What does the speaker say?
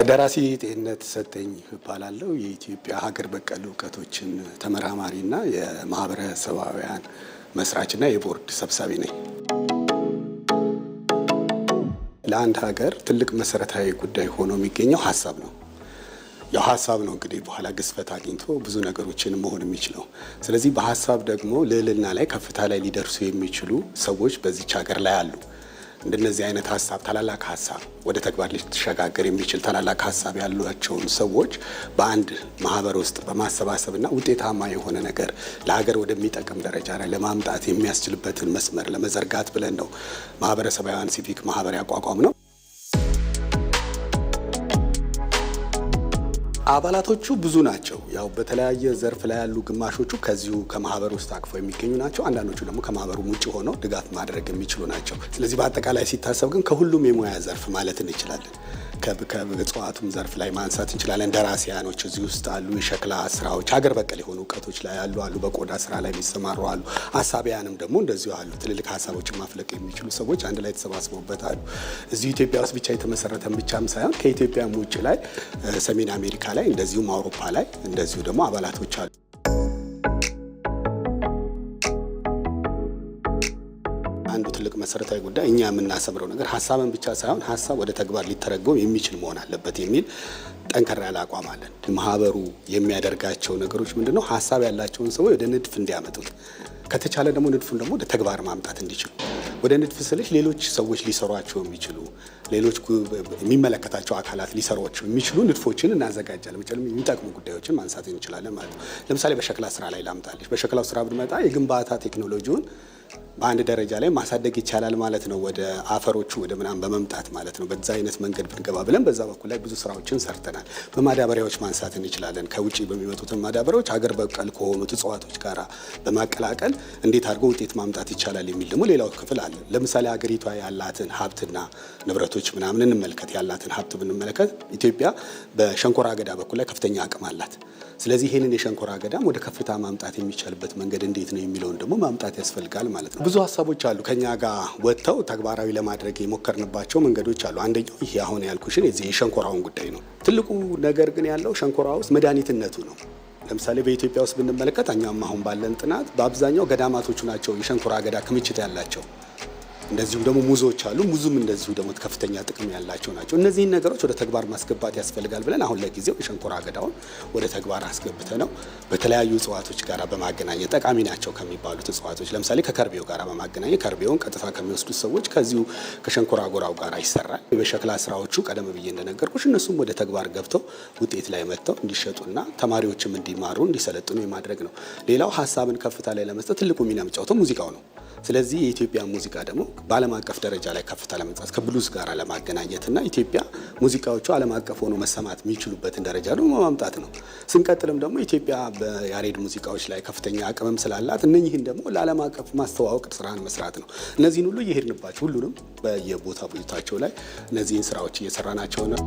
ደራሲ ጤንነት ሰጠኝ እባላለሁ። የኢትዮጵያ ሀገር በቀል እውቀቶችን ተመራማሪና የማህበረሰባውያን መስራችና የቦርድ ሰብሳቢ ነኝ። ለአንድ ሀገር ትልቅ መሰረታዊ ጉዳይ ሆኖ የሚገኘው ሀሳብ ነው። ያው ሀሳብ ነው እንግዲህ በኋላ ግዝፈት አግኝቶ ብዙ ነገሮችን መሆን የሚችለው። ስለዚህ በሀሳብ ደግሞ ልዕልና ላይ ከፍታ ላይ ሊደርሱ የሚችሉ ሰዎች በዚች ሀገር ላይ አሉ። እንደነዚህ አይነት ሀሳብ ታላላቅ ሀሳብ ወደ ተግባር ሊተሸጋገር የሚችል ታላላቅ ሀሳብ ያሏቸውን ሰዎች በአንድ ማህበር ውስጥ በማሰባሰብና ውጤታማ የሆነ ነገር ለሀገር ወደሚጠቅም ደረጃ ላይ ለማምጣት የሚያስችልበትን መስመር ለመዘርጋት ብለን ነው ማህበረሰባውያን ሲቪክ ማህበር ያቋቋም ነው። አባላቶቹ ብዙ ናቸው። ያው በተለያየ ዘርፍ ላይ ያሉ ግማሾቹ ከዚሁ ከማህበር ውስጥ አቅፈው የሚገኙ ናቸው። አንዳንዶቹ ደግሞ ከማህበሩ ውጪ ሆነው ድጋፍ ማድረግ የሚችሉ ናቸው። ስለዚህ በአጠቃላይ ሲታሰብ ግን ከሁሉም የሙያ ዘርፍ ማለት እንችላለን። ከእጽዋቱም ዘርፍ ላይ ማንሳት እንችላለን። ደራሲያኖች እዚህ ውስጥ አሉ። የሸክላ ስራዎች ሀገር በቀል የሆኑ እውቀቶች ላይ አሉ። በቆዳ ስራ ላይ የሚሰማሩ አሉ። አሳቢያንም ደግሞ እንደዚሁ አሉ። ትልልቅ ሀሳቦችን ማፍለቅ የሚችሉ ሰዎች አንድ ላይ ተሰባስበውበት አሉ። እዚሁ ኢትዮጵያ ውስጥ ብቻ የተመሰረተን ብቻም ሳይሆን ከኢትዮጵያም ውጭ ላይ ሰሜን አሜሪካ ላይ እንደዚሁም አውሮፓ ላይ እንደዚሁ ደግሞ አባላቶች አሉ። አንዱ ትልቅ መሰረታዊ ጉዳይ እኛ የምናሰምረው ነገር ሀሳብን ብቻ ሳይሆን ሀሳብ ወደ ተግባር ሊተረጎም የሚችል መሆን አለበት የሚል ጠንከር ያለ አቋም አለን። ማህበሩ የሚያደርጋቸው ነገሮች ምንድነው? ሀሳብ ያላቸውን ሰዎች ወደ ንድፍ እንዲያመጡት፣ ከተቻለ ደግሞ ንድፉን ደግሞ ወደ ተግባር ማምጣት እንዲችሉ። ወደ ንድፍ ስልሽ ሌሎች ሰዎች ሊሰሯቸው የሚችሉ ሌሎች የሚመለከታቸው አካላት ሊሰሯቸው የሚችሉ ንድፎችን እናዘጋጃለን። የሚጠቅሙ ጉዳዮችን ማንሳት እንችላለን ማለት ነው። ለምሳሌ በሸክላ ስራ ላይ ላምጣልሽ። በሸክላው ስራ ብንመጣ የግንባታ ቴክኖሎጂውን በአንድ ደረጃ ላይ ማሳደግ ይቻላል ማለት ነው። ወደ አፈሮቹ ወደ ምናምን በመምጣት ማለት ነው። በዛ አይነት መንገድ ብንገባ ብለን በዛ በኩል ላይ ብዙ ስራዎችን ሰርተናል። በማዳበሪያዎች ማንሳት እንችላለን። ከውጪ በሚመጡትን ማዳበሪያዎች ሀገር በቀል ከሆኑት እጽዋቶች ጋራ በማቀላቀል እንዴት አድርጎ ውጤት ማምጣት ይቻላል የሚል ደግሞ ሌላው ክፍል አለ። ለምሳሌ ሀገሪቷ ያላትን ሀብትና ንብረቶች ምናምን እንመልከት። ያላትን ሀብት ብንመለከት ኢትዮጵያ በሸንኮራ አገዳ በኩል ላይ ከፍተኛ አቅም አላት። ስለዚህ ይሄንን የሸንኮራ አገዳም ወደ ከፍታ ማምጣት የሚቻልበት መንገድ እንዴት ነው የሚለውን ደግሞ ማምጣት ያስፈልጋል ማለት ነው። ብዙ ሀሳቦች አሉ ከኛ ጋር ወጥተው ተግባራዊ ለማድረግ የሞከርንባቸው መንገዶች አሉ። አንደኛው ይሄ አሁን ያልኩሽን የዚህ የሸንኮራውን ጉዳይ ነው። ትልቁ ነገር ግን ያለው ሸንኮራ ውስጥ መድኃኒትነቱ ነው። ለምሳሌ በኢትዮጵያ ውስጥ ብንመለከት እኛም አሁን ባለን ጥናት በአብዛኛው ገዳማቶቹ ናቸው የሸንኮራ አገዳ ክምችት ያላቸው። እንደዚሁም ደግሞ ሙዞች አሉ። ሙዙም እንደዚሁ ደግሞ ከፍተኛ ጥቅም ያላቸው ናቸው። እነዚህን ነገሮች ወደ ተግባር ማስገባት ያስፈልጋል ብለን አሁን ለጊዜው የሸንኮራ አገዳውን ወደ ተግባር አስገብተ ነው በተለያዩ እጽዋቶች ጋር በማገናኘት ጠቃሚ ናቸው ከሚባሉት እጽዋቶች ለምሳሌ ከከርቤው ጋር በማገናኘት ከርቤውን ቀጥታ ከሚወስዱት ሰዎች ከዚሁ ከሸንኮራ አጎራው ጋር ይሰራል። በሸክላ ስራዎቹ ቀደም ብዬ እንደነገርኩሽ እነሱም ወደ ተግባር ገብተው ውጤት ላይ መጥተው እንዲሸጡና ተማሪዎችም እንዲማሩ እንዲሰለጥኑ የማድረግ ነው። ሌላው ሀሳብን ከፍታ ላይ ለመስጠት ትልቁ ሚና የሚጫወተው ሙዚቃው ነው። ስለዚህ የኢትዮጵያ ሙዚቃ ደግሞ በዓለም አቀፍ ደረጃ ላይ ከፍታ ለመምጣት ከብሉዝ ጋር ለማገናኘትና ኢትዮጵያ ሙዚቃዎቹ ዓለም አቀፍ ሆኖ መሰማት የሚችሉበትን ደረጃ ደግሞ ማምጣት ነው። ስንቀጥልም ደግሞ ኢትዮጵያ በያሬድ ሙዚቃዎች ላይ ከፍተኛ አቅምም ስላላት እነኚህን ደግሞ ለዓለም አቀፍ ማስተዋወቅ ስራን መስራት ነው። እነዚህን ሁሉ እየሄድንባቸው ሁሉንም በየቦታቸው ላይ እነዚህን ስራዎች እየሰራናቸው ነው።